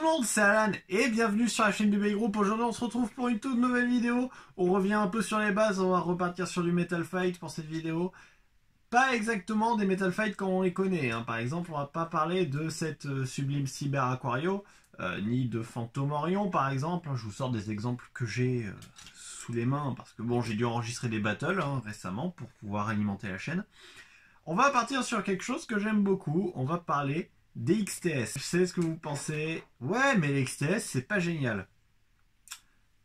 le monde, c'est Alan et bienvenue sur la chaîne du Bay Group. Aujourd'hui on se retrouve pour une toute nouvelle vidéo. On revient un peu sur les bases, on va repartir sur du Metal Fight pour cette vidéo. Pas exactement des Metal Fight comme on les connaît, hein. Par exemple on va pas parler de cette sublime Cyber Aquario, ni de Phantom Orion par exemple. Je vous sors des exemples que j'ai sous les mains parce que bon, j'ai dû enregistrer des battles récemment pour pouvoir alimenter la chaîne. On va partir sur quelque chose que j'aime beaucoup, on va parler des XTS. Je sais ce que vous pensez. Ouais, mais les XTS, c'est pas génial.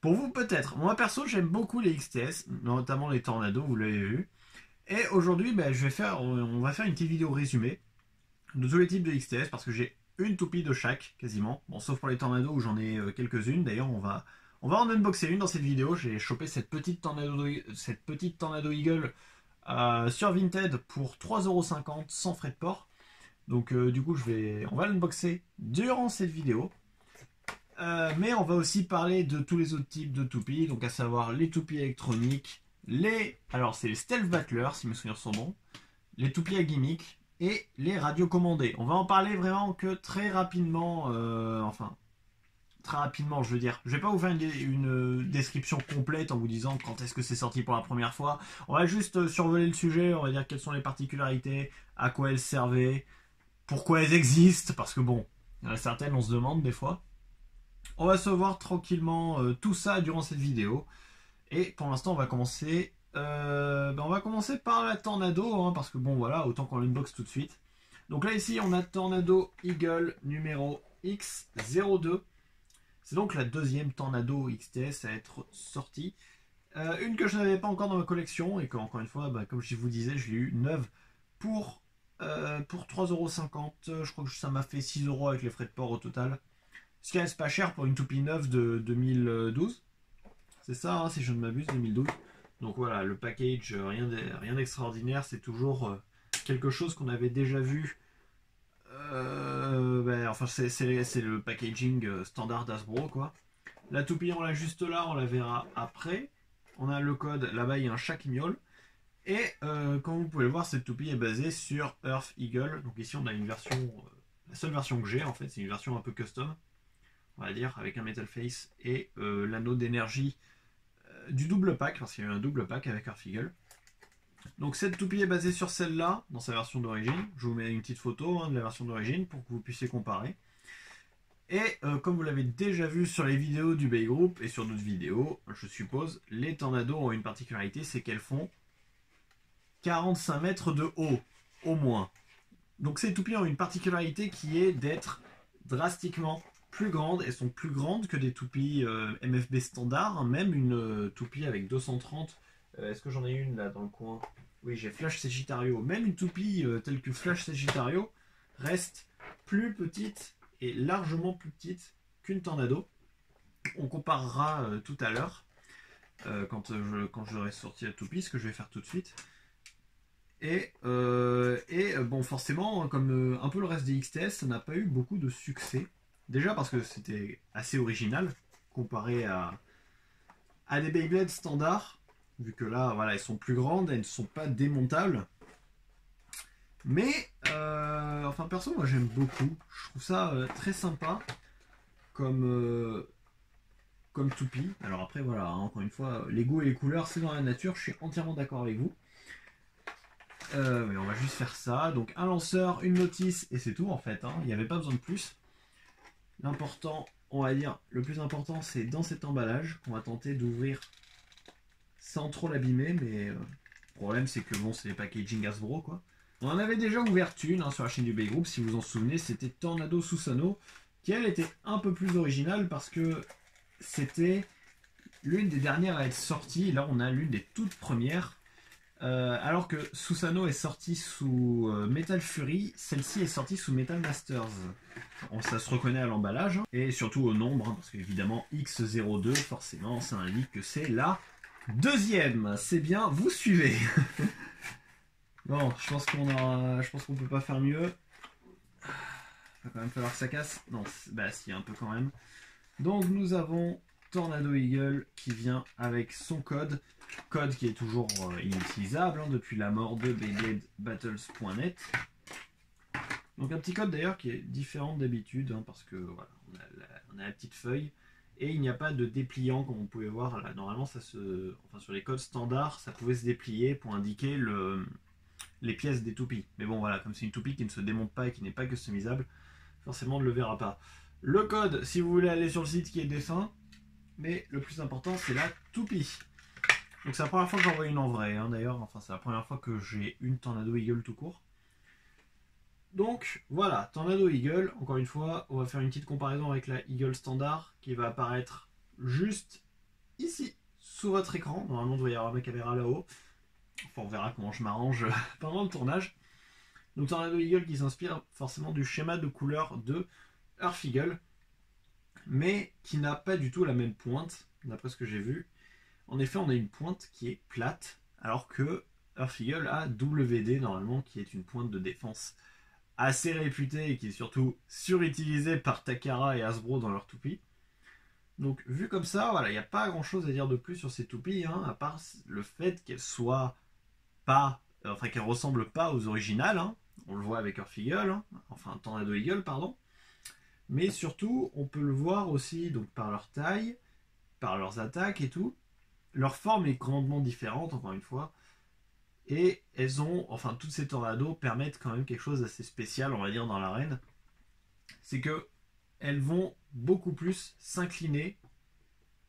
Pour vous, peut-être. Moi, perso, j'aime beaucoup les XTS, notamment les Tornado, vous l'avez vu. Et aujourd'hui, on va faire une petite vidéo résumée de tous les types de XTS, parce que j'ai une toupie de chaque, quasiment. Bon, sauf pour les Tornado, où j'en ai quelques-unes. D'ailleurs, on va en unboxer une dans cette vidéo. J'ai chopé cette petite Tornado Eagle sur Vinted pour 3,50€ sans frais de port. Donc du coup on va l'unboxer durant cette vidéo. Mais on va aussi parler de tous les autres types de toupies, donc à savoir les toupies électroniques, alors c'est les Stealth Battlers si mes souvenirs sont bons, les toupies à gimmick et les radios commandées. On va en parler vraiment que très rapidement, très rapidement je veux dire. Je vais pas vous faire une description complète en vous disant quand est-ce que c'est sorti pour la première fois. On va juste survoler le sujet, on va dire quelles sont les particularités, à quoi elles servaient, pourquoi elles existent, parce que bon, il y en a certaines, on se demande des fois. On va se voir tranquillement tout ça durant cette vidéo. Et pour l'instant, on va commencer par la Tornado, parce que bon, voilà, autant qu'on l'unbox tout de suite. Donc là, ici, on a Tornado Eagle numéro X02. C'est donc la deuxième Tornado XTS à être sortie. Une que je n'avais pas encore dans ma collection, et que, encore une fois, comme je vous disais, je l'ai eu neuve pour 3,50€, je crois que ça m'a fait 6€ avec les frais de port au total. Ce qui reste pas cher pour une toupie neuve de 2012. C'est ça, si je ne m'abuse, 2012. Donc voilà, le package, rien d'extraordinaire, c'est toujours quelque chose qu'on avait déjà vu. C'est le packaging standard d'Hasbro, quoi. La toupie, on l'a juste là, on la verra après. On a le code, là-bas il y a un chat qui miaule. Et comme vous pouvez le voir, cette toupie est basée sur Earth Eagle. Donc ici on a une version, la seule version que j'ai en fait, c'est une version un peu custom, on va dire, avec un metal face et l'anneau d'énergie du double pack, parce qu'il y a eu un double pack avec Earth Eagle. Donc cette toupie est basée sur celle-là, dans sa version d'origine. Je vous mets une petite photo de la version d'origine pour que vous puissiez comparer. Et comme vous l'avez déjà vu sur les vidéos du Bay Group et sur d'autres vidéos, je suppose, les Tornado ont une particularité, c'est qu'elles font 45 mètres de haut, au moins. Donc ces toupies ont une particularité qui est d'être drastiquement plus grandes. Elles sont plus grandes que des toupies MFB standard, même une toupie avec 230. Est-ce que j'en ai une là dans le coin? Oui, j'ai Flash Sagittario. Même une toupie telle que Flash Sagittario reste plus petite et largement plus petite qu'une Tornado. On comparera tout à l'heure quand j'aurai sorti la toupie, ce que je vais faire tout de suite. Et bon, forcément, comme un peu le reste des XTS, ça n'a pas eu beaucoup de succès. Déjà parce que c'était assez original comparé à des Beyblade standards, vu que là, voilà, elles sont plus grandes, elles ne sont pas démontables. Mais, perso, moi j'aime beaucoup. Je trouve ça très sympa comme toupie. Alors après, voilà, encore une fois, les goûts et les couleurs, c'est dans la nature, je suis entièrement d'accord avec vous. Mais on va juste faire ça. Donc un lanceur, une notice et c'est tout en fait. Il n'y avait pas besoin de plus. L'important, on va dire, le plus important, c'est dans cet emballage qu'on va tenter d'ouvrir sans trop l'abîmer. Mais le problème, c'est que bon, c'est les packaging Hasbro, quoi. On en avait déjà ouvert une sur la chaîne du Bay Group, si vous vous en souvenez. C'était Tornado Susano, qui elle était un peu plus originale parce que c'était l'une des dernières à être sortie. Là, on a l'une des toutes premières. Alors que Susano est sortie sous Metal Fury, celle-ci est sortie sous Metal Masters. Ça se reconnaît à l'emballage, et surtout au nombre, parce qu'évidemment X02, forcément, ça indique que c'est la deuxième. C'est bien, vous suivez. Bon, je pense qu'on peut pas faire mieux. Il va quand même falloir que ça casse. Non, bah si, un peu quand même. Donc nous avons Tornado Eagle qui vient avec son code qui est toujours inutilisable depuis la mort de BeybladeBattles.net. Donc un petit code d'ailleurs qui est différent d'habitude, parce que voilà, on a la petite feuille. Et il n'y a pas de dépliant comme on pouvait voir là. Normalement, enfin, sur les codes standards, ça pouvait se déplier pour indiquer les pièces des toupies. Mais bon, voilà, comme c'est une toupie qui ne se démonte pas et qui n'est pas customisable, forcément, on ne le verra pas. Le code, si vous voulez aller sur le site qui est défunt, mais le plus important, c'est la toupie. Donc c'est la première fois que j'en vois une en vrai, hein, d'ailleurs. Enfin, c'est la première fois que j'ai une Tornado Eagle tout court. Donc voilà, Tornado Eagle, encore une fois, on va faire une petite comparaison avec la Eagle standard qui va apparaître juste ici, sous votre écran. Normalement, il doit y avoir ma caméra là-haut. Enfin, on verra comment je m'arrange pendant le tournage. Donc Tornado Eagle qui s'inspire forcément du schéma de couleur de Earth Eagle, mais qui n'a pas du tout la même pointe, d'après ce que j'ai vu. En effet, on a une pointe qui est plate, alors que Earth Eagle a WD normalement, qui est une pointe de défense assez réputé et qui est surtout surutilisé par Takara et Hasbro dans leurs toupies. Donc vu comme ça, voilà, il n'y a pas grand chose à dire de plus sur ces toupies, hein, à part le fait qu'elles soient pas, enfin qu'elles ressemblent pas aux originales, hein. On le voit avec Earth Eagle, hein, enfin Tornado Eagle, pardon. Mais surtout, on peut le voir aussi donc par leur taille, par leurs attaques et tout. Leur forme est grandement différente, encore une fois. Et elles ont, enfin toutes ces tornados permettent quand même quelque chose d'assez spécial, on va dire, dans l'arène. C'est que elles vont beaucoup plus s'incliner.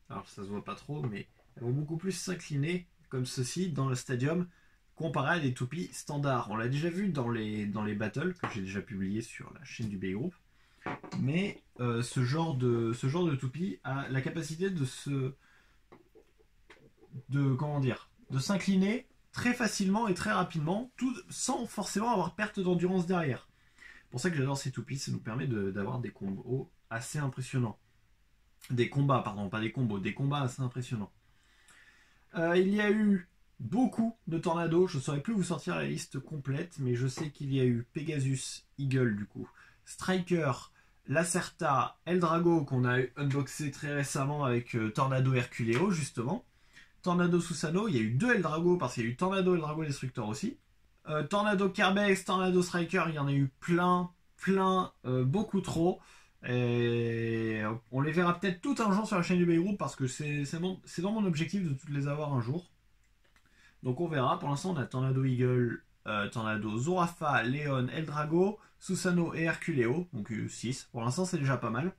Alors ça se voit pas trop, mais elles vont beaucoup plus s'incliner comme ceci dans le stadium comparé à des toupies standards. On l'a déjà vu dans les battles que j'ai déjà publié sur la chaîne du Bay Group. Mais ce genre de toupie a la capacité comment dire, de s'incliner très facilement et très rapidement, tout sans forcément avoir perte d'endurance derrière. C'est pour ça que j'adore ces toupies, ça nous permet d'avoir des combos assez impressionnants. Des combats, pardon, pas des combos, des combats assez impressionnants. Il y a eu beaucoup de tornados, je ne saurais plus vous sortir la liste complète, mais je sais qu'il y a eu Pegasus, Eagle du coup, Striker, Lacerta, Eldrago qu'on a unboxé très récemment avec Tornado Herculeo justement. Tornado Susano, il y a eu 2 Eldrago parce qu'il y a eu Tornado Eldrago Destructor aussi. Tornado Kerbex, Tornado Striker, il y en a eu plein, beaucoup trop. Et on les verra peut-être tout un jour sur la chaîne du Bay Group parce que c'est dans mon objectif de toutes les avoir un jour. Donc on verra. Pour l'instant, on a Tornado Eagle, Tornado Zorafa, Leon, Eldrago, Susano et Herculeo. Donc 6. Pour l'instant, c'est déjà pas mal.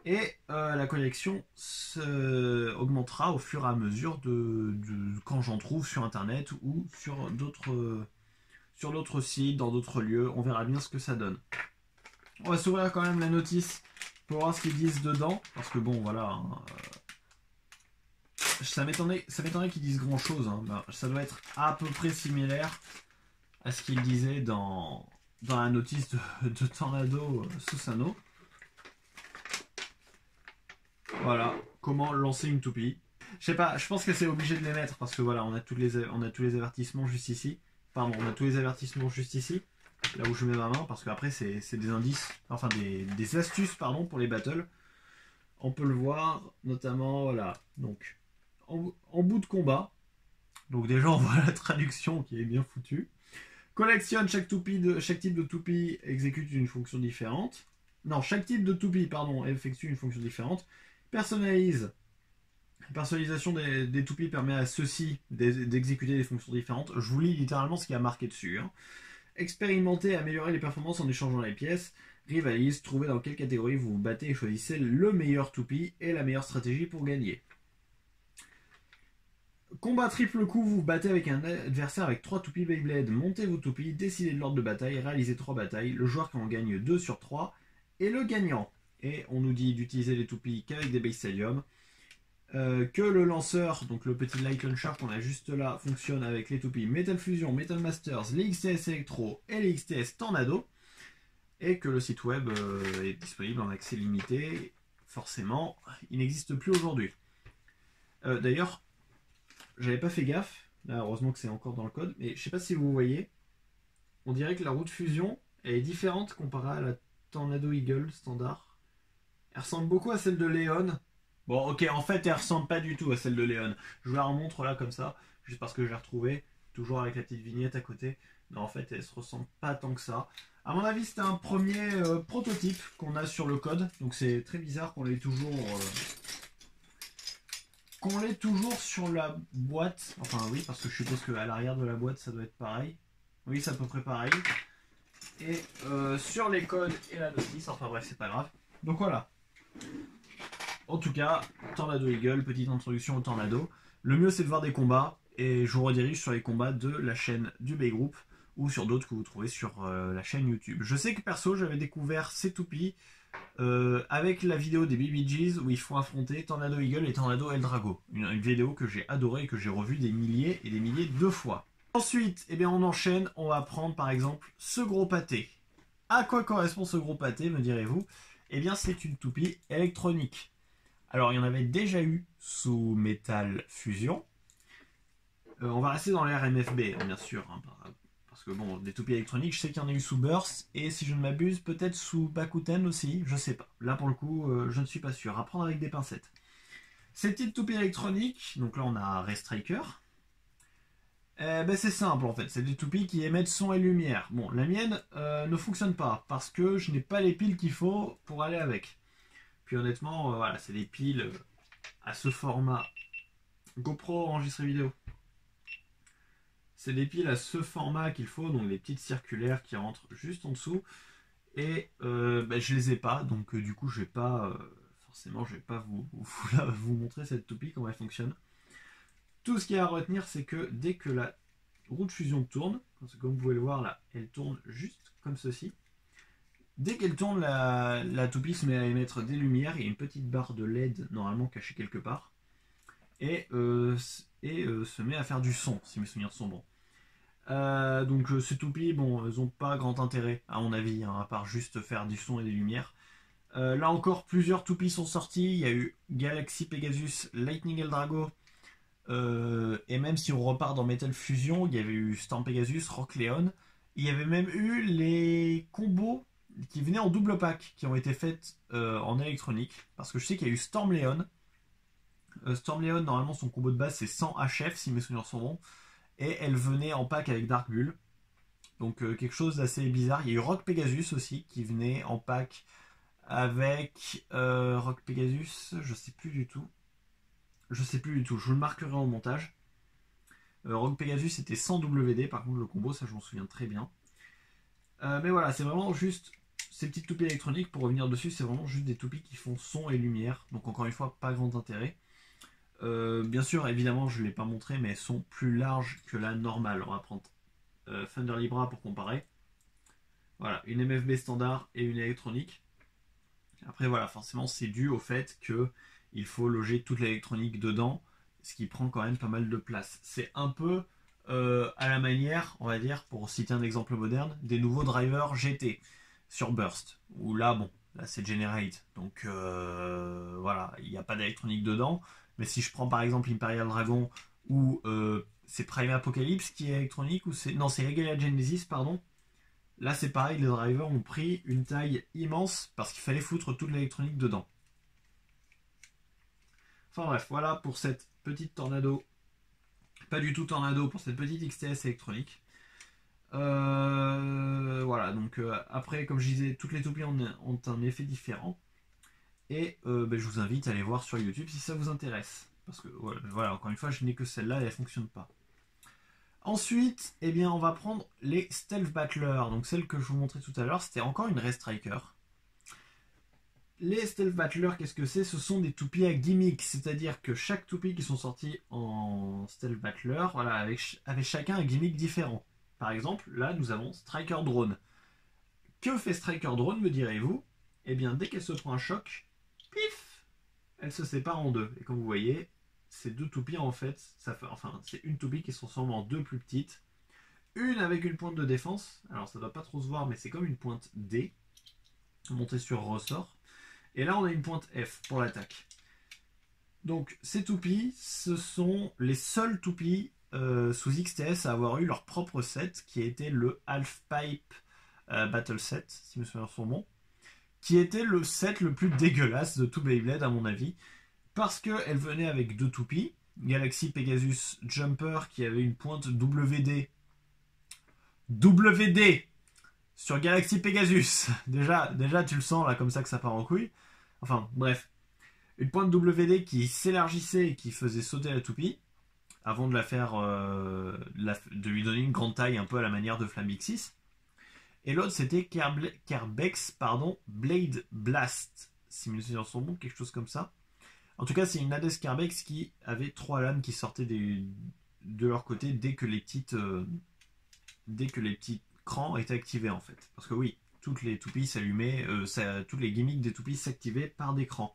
Et la collection augmentera au fur et à mesure de quand j'en trouve sur internet ou sur d'autres sites, dans d'autres lieux. On verra bien ce que ça donne. On va s'ouvrir quand même la notice pour voir ce qu'ils disent dedans. Parce que bon, voilà. Hein, ça m'étonnerait qu'ils disent grand chose. Hein. Ben, ça doit être à peu près similaire à ce qu'ils disaient dans la notice de Tornado Susano. Voilà, comment lancer une toupie. Je sais pas, je pense que c'est obligé de les mettre parce que voilà, on a tous les avertissements juste ici. Pardon, on a tous les avertissements juste ici, là où je mets ma main, parce qu'après c'est des indices, enfin des astuces pardon pour les battles. On peut le voir notamment, voilà, donc en bout de combat. Donc déjà on voit la traduction qui est bien foutue. Collectionne chaque type de toupie exécute une fonction différente. Non, chaque type de toupie, pardon, effectue une fonction différente. Personnalisation des toupies permet à ceux-ci d'exécuter des fonctions différentes. Je vous lis littéralement ce qui a marqué dessus. Hein. Expérimenter et améliorer les performances en échangeant les pièces. Rivalise, trouvez dans quelle catégorie vous vous battez et choisissez le meilleur toupie et la meilleure stratégie pour gagner. Combat triple coup, vous vous battez avec un adversaire avec 3 toupies Beyblade. Montez vos toupies, décidez de l'ordre de bataille, réalisez 3 batailles. Le joueur qui en gagne 2 sur 3 est le gagnant. Et on nous dit d'utiliser les toupies qu'avec des Base Stadium. Que le lanceur, donc le petit Light Launcher qu'on a juste là, fonctionne avec les toupies Metal Fusion, Metal Masters, les XTS Electro et les XTS Tornado. Et que le site web est disponible en accès limité. Forcément, il n'existe plus aujourd'hui. D'ailleurs, j'avais pas fait gaffe. Là, heureusement que c'est encore dans le code. Mais je sais pas si vous voyez. On dirait que la roue de fusion elle est différente comparée à la Tornado Eagle standard. Elle ressemble beaucoup à celle de Leon. Bon, ok, en fait, elle ressemble pas du tout à celle de Leon. Je vous la remontre là comme ça, juste parce que je l'ai retrouvée. toujours avec la petite vignette à côté. Non, en fait, elles se ressemblent pas tant que ça. À mon avis, c'était un premier prototype qu'on a sur le code. Donc c'est très bizarre qu'on l'ait toujours sur la boîte. Enfin oui, parce que je suppose qu'à l'arrière de la boîte, ça doit être pareil. Oui, c'est à peu près pareil. Et sur les codes et la notice, enfin bref, c'est pas grave. Donc voilà. En tout cas, Tornado Eagle, petite introduction au Tornado. Le mieux, c'est de voir des combats. Et je vous redirige sur les combats de la chaîne du Bay Group ou sur d'autres que vous trouvez sur la chaîne YouTube. Je sais que perso, j'avais découvert ces toupies avec la vidéo des BBGs où ils font affronter Tornado Eagle et Tornado Eldrago. Une vidéo que j'ai adorée et que j'ai revue des milliers et des milliers de fois. Ensuite, eh bien, on enchaîne. On va prendre par exemple ce gros pâté. À quoi correspond ce gros pâté, me direz-vous? Eh bien, c'est une toupie électronique. Alors, il y en avait déjà eu sous Metal Fusion. On va rester dans l'ère MFB, bien sûr. Hein, parce que bon, des toupies électroniques, je sais qu'il y en a eu sous Burst. Et si je ne m'abuse, peut-être sous Bakuten aussi. Je sais pas. Là, pour le coup, je ne suis pas sûr. À prendre avec des pincettes. Ces petites toupies électroniques, donc là, on a Ray Striker. Ben c'est simple en fait, c'est des toupies qui émettent son et lumière. Bon, la mienne ne fonctionne pas parce que je n'ai pas les piles qu'il faut pour aller avec. Puis honnêtement, voilà, c'est des piles à ce format. GoPro enregistré vidéo. C'est des piles à ce format qu'il faut, donc des petites circulaires qui rentrent juste en dessous. Et ben, je les ai pas, donc du coup je vais pas forcément je vais pas vous montrer cette toupie comment elle fonctionne. Tout ce qu'il y a à retenir, c'est que dès que la roue de fusion tourne, parce que comme vous pouvez le voir là, elle tourne juste comme ceci. Dès qu'elle tourne, la toupie se met à émettre des lumières. Il y a une petite barre de LED normalement cachée quelque part. Et se met à faire du son, si mes souvenirs sont bons. Donc ces toupies, bon, elles n'ont pas grand intérêt, à mon avis, hein, à part juste faire du son et des lumières. Là encore, plusieurs toupies sont sorties. Il y a eu Galaxy Pegasus, Lightning Eldrago. Et même si on repart dans Metal Fusion, il y avait eu Storm Pegasus, Rock Leon. Il y avait même eu les combos qui venaient en double pack, qui ont été faits en électronique. Parce que je sais qu'il y a eu Storm Leon. Storm Leon, normalement, son combo de base, c'est 100 HF, si mes souvenirs sont bons. Et elle venait en pack avec Dark Bull. Donc quelque chose d'assez bizarre. Il y a eu Rock Pegasus aussi, qui venait en pack avec Rock Pegasus, je sais plus du tout. Je vous le marquerai en montage. Rogue Pegasus c'était 100 WD, par contre le combo, ça je m'en souviens très bien. Mais voilà, c'est vraiment juste ces petites toupies électroniques, pour revenir dessus, c'est vraiment juste des toupies qui font son et lumière. Donc encore une fois, pas grand intérêt. Bien sûr, évidemment, je ne l'ai pas montré, mais elles sont plus larges que la normale. On va prendre Thunder Libra pour comparer. Voilà, une MFB standard et une électronique. Après voilà, forcément c'est dû au fait que il faut loger toute l'électronique dedans, ce qui prend quand même pas mal de place. C'est un peu à la manière, on va dire, pour citer un exemple moderne, des nouveaux drivers GT sur Burst, où là, bon, là c'est Generate, donc voilà, il n'y a pas d'électronique dedans, mais si je prends par exemple Imperial Dragon, ou c'est Prime Apocalypse qui est électronique, ou c'est... Non, c'est Regalia Genesis, pardon. Là c'est pareil, les drivers ont pris une taille immense, parce qu'il fallait foutre toute l'électronique dedans. Enfin bref, voilà pour cette petite Tornado. Pas du tout Tornado, pour cette petite XTS électronique. Voilà, donc après, comme je disais, toutes les toupies ont un effet différent. Et ben, je vous invite à aller voir sur YouTube si ça vous intéresse. Parce que voilà, encore une fois, je n'ai que celle-là et elle ne fonctionne pas. Ensuite, eh bien, on va prendre les Stealth Battlers. Donc celle que je vous montrais tout à l'heure, c'était encore une Ray Striker. Les Stealth Battlers, qu'est-ce que c'est? Ce sont des toupies à gimmick, c'est-à-dire que chaque toupie qui sont sorties en Stealth Battler, voilà, avec chacun un gimmick différent. Par exemple, là, nous avons Striker Drone. Que fait Striker Drone, me direz-vous? Eh bien, dès qu'elle se prend un choc, pif, elle se sépare en deux. Et comme vous voyez, ces deux toupies, en fait, c'est une toupie qui se transforme en deux plus petites. Une avec une pointe de défense, alors ça ne doit pas trop se voir, mais c'est comme une pointe D, montée sur ressort. Et là, on a une pointe F pour l'attaque. Donc, ces toupies, ce sont les seules toupies sous XTS à avoir eu leur propre set, qui était le Half-Pipe Battle Set, si mes souvenirs sont bons, qui était le set le plus dégueulasse de tout Beyblade, à mon avis, parce qu'elle venait avec deux toupies. Galaxy Pegasus Jumper qui avait une pointe WD. WD sur Galaxy Pegasus. Déjà, tu le sens là comme ça que ça part en couille. Enfin, bref. Une pointe WD qui s'élargissait et qui faisait sauter la toupie avant de la faire, de lui donner une grande taille un peu à la manière de Flamixis. Et l'autre c'était Kerbex, Blade Blast. Si mes souvenirs sont bons, quelque chose comme ça. En tout cas, c'est une Hades Kerbex qui avait 3 lames qui sortaient de leur côté dès que les petits crans étaient activés en fait. Parce que oui, toutes les toupies s'allumaient, toutes les gimmicks des toupies s'activaient par des crans.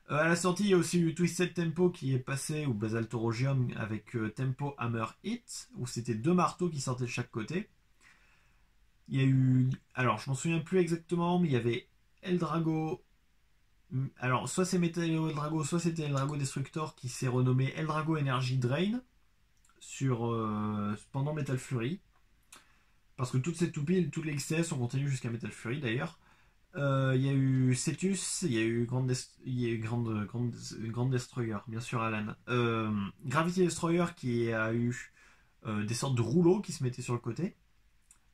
À la sortie, il y a aussi eu Twisted Tempo qui est passé, ou Basaltorogium avec Tempo Hammer Hit, où c'était 2 marteaux qui sortaient de chaque côté. Il y a eu. Alors, je m'en souviens plus exactement, mais il y avait Eldrago. Alors, soit c'est Météo Eldrago, soit c'était Eldrago Destructor qui s'est renommé Eldrago Energy Drain pendant Metal Fury. Parce que toutes ces toupies, tous les XCS ont continué jusqu'à Metal Fury d'ailleurs. Il y a eu Cetus, il y a eu Grand Destroyer, bien sûr Alan. Gravity Destroyer qui a eu des sortes de rouleaux qui se mettaient sur le côté.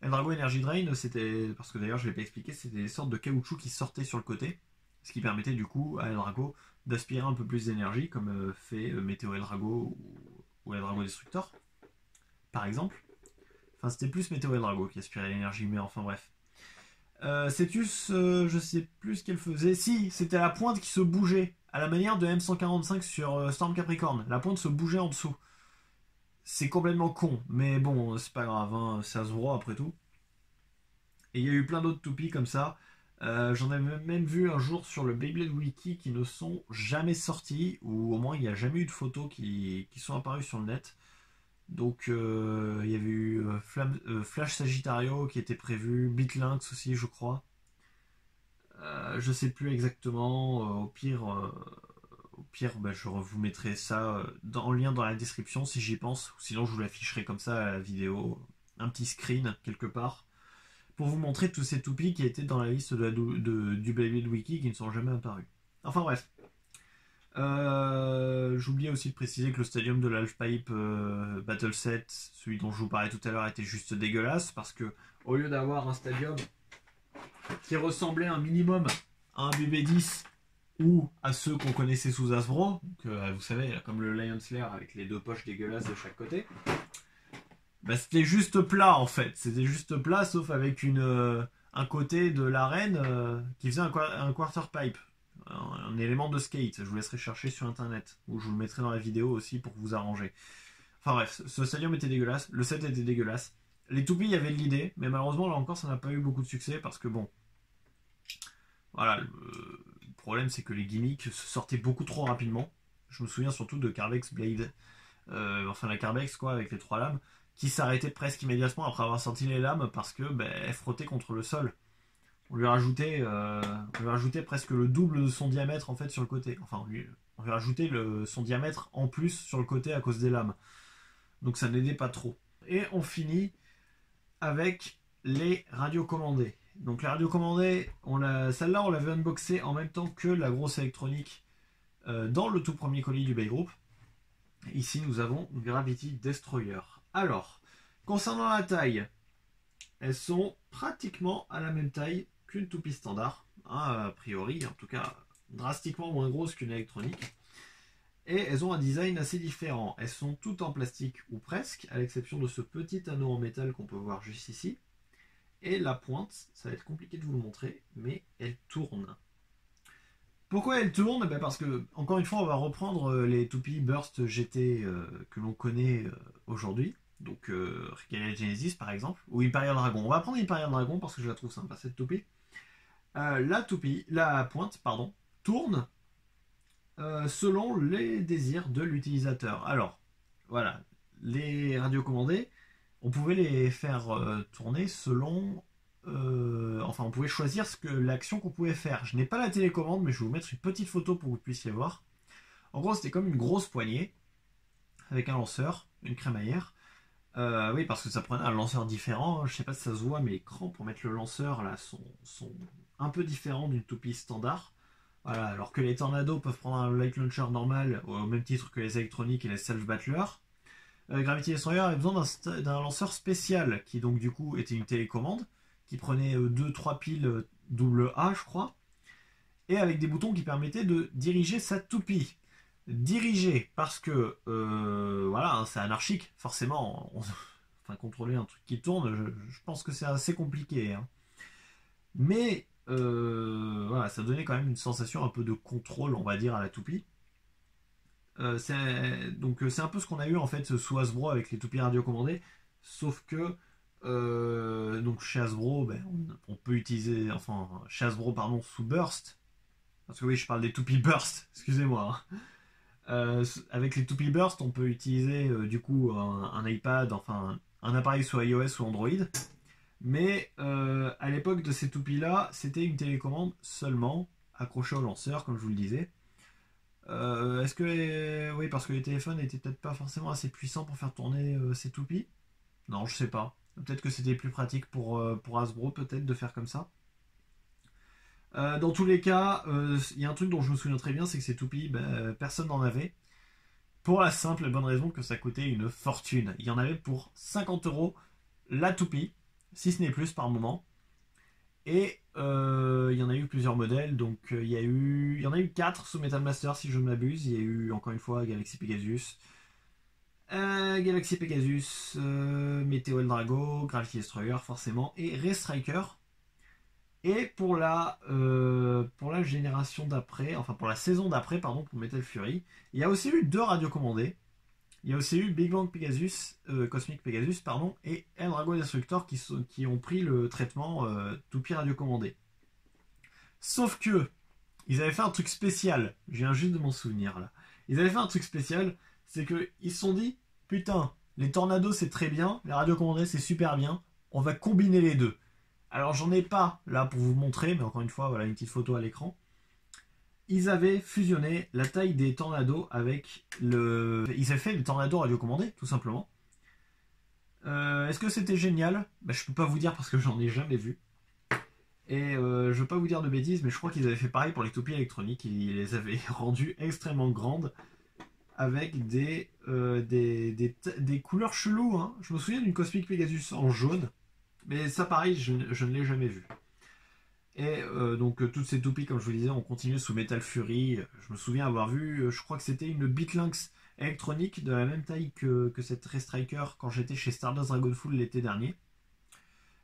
Eldrago Energy Drain, c'était, parce que d'ailleurs je ne l'ai pas expliqué, c'était des sortes de caoutchouc qui sortaient sur le côté. Ce qui permettait du coup à Eldrago d'aspirer un peu plus d'énergie, comme fait Météo Eldrago ou Eldrago Destructor, par exemple. Enfin, c'était plus Météo Eldrago qui aspirait l'énergie, mais enfin bref. Cetus, je sais plus ce qu'elle faisait. Si, c'était la pointe qui se bougeait, à la manière de M145 sur Storm Capricorn. La pointe se bougeait en dessous. C'est complètement con, mais bon, c'est pas grave, hein, c'est Hasbro après tout. Et il y a eu plein d'autres toupies comme ça. J'en avais même vu un jour sur le Beyblade Wiki qui ne sont jamais sortis, ou au moins il n'y a jamais eu de photos qui sont apparues sur le net. Donc il y avait eu Flash Sagittario qui était prévu, Beatlynx aussi je crois. Je sais plus exactement, au pire bah, je vous mettrai ça en lien dans la description si j'y pense, ou sinon je vous l'afficherai comme ça à la vidéo, un petit screen quelque part, pour vous montrer tous ces toupies qui étaient dans la liste du Beyblade Wiki qui ne sont jamais apparus. Enfin bref. J'oubliais aussi de préciser que le stadium de l'Halfpipe Battle Set, celui dont je vous parlais tout à l'heure, était juste dégueulasse parce que au lieu d'avoir un stadium qui ressemblait un minimum à un BB10 ou à ceux qu'on connaissait sous Hasbro, vous savez, comme le Lion Slayer avec les 2 poches dégueulasses de chaque côté, bah, c'était juste plat en fait. C'était juste plat sauf avec un côté de l'arène qui faisait un quarter pipe. Un élément de skate, je vous laisserai chercher sur internet, ou je vous le mettrai dans la vidéo aussi pour vous arranger. Enfin bref, ce stadium était dégueulasse, le set était dégueulasse. Les toupies, il y avait de l'idée, mais malheureusement là encore ça n'a pas eu beaucoup de succès parce que bon, voilà, le problème c'est que les gimmicks se sortaient beaucoup trop rapidement. Je me souviens surtout de Carbex Blade, enfin la Carbex quoi, avec les 3 lames, qui s'arrêtait presque immédiatement après avoir sorti les lames parce que elle frottait contre le sol. On lui rajoutait presque le double de son diamètre en fait sur le côté. Enfin, on lui rajoutait son diamètre en plus sur le côté à cause des lames. Donc ça n'aidait pas trop. Et on finit avec les radios commandées. Donc les radios commandées, celle-là on l'avait unboxée en même temps que la grosse électronique dans le tout premier colis du Bay Group. Ici nous avons Gravity Destroyer. Alors, concernant la taille, elles sont pratiquement à la même taille qu'une toupie standard, hein, a priori, en tout cas drastiquement moins grosse qu'une électronique. Et elles ont un design assez différent. Elles sont toutes en plastique ou presque, à l'exception de ce petit anneau en métal qu'on peut voir juste ici. Et la pointe, ça va être compliqué de vous le montrer, mais elle tourne. Pourquoi elle tourne? Parce que, encore une fois, on va reprendre les toupies Burst GT que l'on connaît aujourd'hui. Donc Regalia Genesis par exemple, ou Imperial Dragon. On va prendre Imperial Dragon parce que je la trouve sympa cette toupie. La pointe, tourne selon les désirs de l'utilisateur. Alors, voilà, les radios commandées, on pouvait les faire tourner selon... enfin, on pouvait choisir l'action qu'on pouvait faire. Je n'ai pas la télécommande, mais je vais vous mettre une petite photo pour que vous puissiez voir. En gros, c'était comme une grosse poignée, avec un lanceur, une crémaillère. Oui, parce que ça prenait un lanceur différent. Je sais pas si ça se voit, mais les crans pour mettre le lanceur là sont un peu différents d'une toupie standard. Voilà, alors que les Tornado peuvent prendre un light launcher normal, au même titre que les électroniques et les self-battlers, Gravity Destroyer avait besoin d'un lanceur spécial, qui donc du coup était une télécommande, qui prenait 2-3 piles double A, je crois, et avec des boutons qui permettaient de diriger sa toupie. Diriger, parce que, voilà, hein, c'est anarchique, forcément, enfin, contrôler un truc qui tourne, je pense que c'est assez compliqué. Hein. Mais, voilà, ça donnait quand même une sensation un peu de contrôle, on va dire, à la toupie. Donc c'est un peu ce qu'on a eu en fait sous Hasbro avec les toupies radiocommandées, sauf que donc chez Hasbro, ben, on peut utiliser, enfin chez Hasbro pardon, sous Burst, parce que oui je parle des toupies Burst, excusez-moi. Hein. Avec les toupies Burst, on peut utiliser du coup un iPad, enfin un appareil soit iOS ou Android. Mais à l'époque de ces toupies là, c'était une télécommande seulement accrochée au lanceur, comme je vous le disais. Est-ce que oui, parce que les téléphones n'étaient peut-être pas forcément assez puissants pour faire tourner ces toupies. Non, je sais pas. Peut-être que c'était plus pratique pour Hasbro, peut-être, de faire comme ça. Dans tous les cas, il y a un truc dont je me souviens très bien, c'est que ces toupies, personne n'en avait. Pour la simple et bonne raison que ça coûtait une fortune. Il y en avait pour 50 € la toupie, si ce n'est plus par moment. Et il y en a eu plusieurs modèles, donc il y en a eu 4 sous Metal Master si je ne m'abuse. Il y a eu encore une fois Galaxy Pegasus, Meteor Drago, Gravity Destroyer forcément, et Ray Striker. Et pour la génération d'après, enfin pour la saison d'après, pardon, pour Metal Fury, il y a aussi eu 2 radiocommandés. Il y a aussi eu Big Bang Pegasus, Cosmic Pegasus, pardon, et Eldrago Destructor qui ont pris le traitement toupie radiocommandé. Sauf que, ils avaient fait un truc spécial. Je viens juste de m'en souvenir là. Ils avaient fait un truc spécial, c'est qu'ils se sont dit, putain, les tornados c'est très bien, les radiocommandés c'est super bien, on va combiner les deux. Alors j'en ai pas là pour vous montrer, mais encore une fois, voilà une petite photo à l'écran. Ils avaient fusionné la taille des tornados avec le... Ils avaient fait des tornados radiocommandés, tout simplement. Est-ce que c'était génial? Je peux pas vous dire parce que j'en ai jamais vu. Et je veux pas vous dire de bêtises, mais je crois qu'ils avaient fait pareil pour les toupies électroniques. Ils les avaient rendues extrêmement grandes avec des couleurs cheloues. Hein. Je me souviens d'une Cosmic Pegasus en jaune, mais ça pareil, je ne l'ai jamais vu. Et donc toutes ces toupies, comme je vous le disais, ont continué sous Metal Fury. Je me souviens avoir vu, je crois que c'était une Beatlynx électronique de la même taille que cette Ray Striker quand j'étais chez Stardust Dragonful l'été dernier.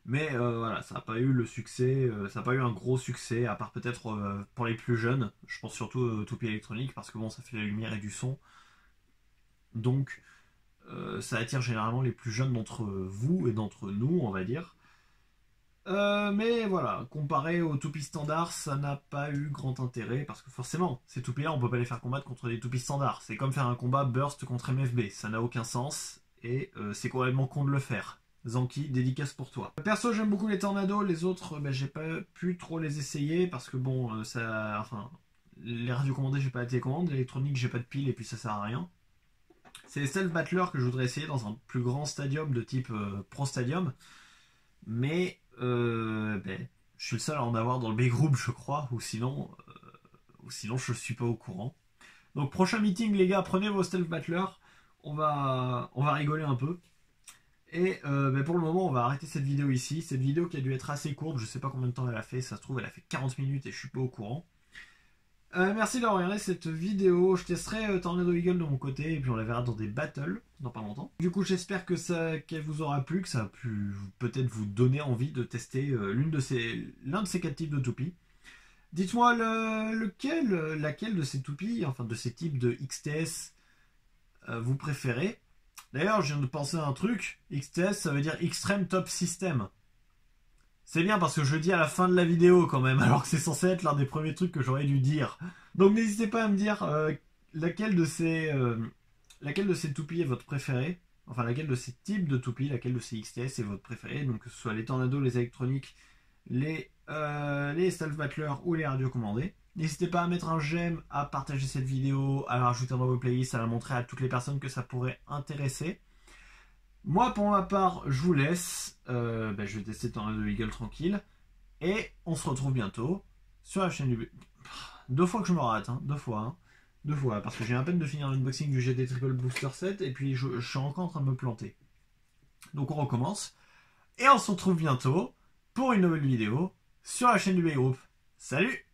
Mais voilà, ça n'a pas eu le succès, ça n'a pas eu un gros succès, à part peut-être pour les plus jeunes. Je pense surtout aux toupies électroniques parce que bon, ça fait la lumière et du son. Donc ça attire généralement les plus jeunes d'entre vous et d'entre nous, on va dire. Mais voilà, comparé aux toupies standards, ça n'a pas eu grand intérêt parce que forcément, ces toupies-là, on peut pas les faire combattre contre des toupies standards. C'est comme faire un combat burst contre MFB, ça n'a aucun sens et c'est complètement con de le faire. Zanki, dédicace pour toi. Perso, j'aime beaucoup les tornados, les autres, j'ai pas pu trop les essayer parce que bon, enfin, les radiocommandés, j'ai pas la télécommande, l'électronique, j'ai pas de pile et puis ça sert à rien. C'est les self-battlers que je voudrais essayer dans un plus grand stadium de type Pro Stadium, mais je suis le seul à en avoir dans le B-Group, je crois, ou sinon je suis pas au courant. Donc prochain meeting, les gars, prenez vos stealth battlers, on va rigoler un peu. Et pour le moment, on va arrêter cette vidéo ici. Cette vidéo qui a dû être assez courte, je sais pas combien de temps elle a fait, ça se trouve elle a fait 40 minutes et je suis pas au courant. Merci d'avoir regardé cette vidéo. Je testerai Tornado Eagle de mon côté et puis on la verra dans des battles dans pas longtemps. Du coup, j'espère qu'elle vous aura plu, que ça a pu peut-être vous donner envie de tester l'un de ces 4 types de toupies. Dites-moi laquelle de ces toupies, enfin de ces types de XTS vous préférez. D'ailleurs, je viens de penser à un truc. XTS, ça veut dire Extreme Top System. C'est bien parce que je le dis à la fin de la vidéo quand même, alors que c'est censé être l'un des premiers trucs que j'aurais dû dire. Donc n'hésitez pas à me dire laquelle de ces toupies est votre préférée. Enfin, laquelle de ces types de toupies, laquelle de ces XTS est votre préférée. Donc que ce soit les tornados, les électroniques, les stealth battlers ou les radiocommandés. N'hésitez pas à mettre un j'aime, à partager cette vidéo, à la rajouter dans vos playlists, à la montrer à toutes les personnes que ça pourrait intéresser. Moi, pour ma part, je vous laisse. Je vais tester Tornado Eagle tranquille. Et on se retrouve bientôt sur la chaîne du... 2 fois que je me rate, hein. 2 fois. Hein. 2 fois, parce que j'ai à peine de finir l'unboxing du GT Triple Booster 7 et puis je suis encore en train de me planter. Donc on recommence. Et on se retrouve bientôt pour une nouvelle vidéo sur la chaîne du B-Group. Salut!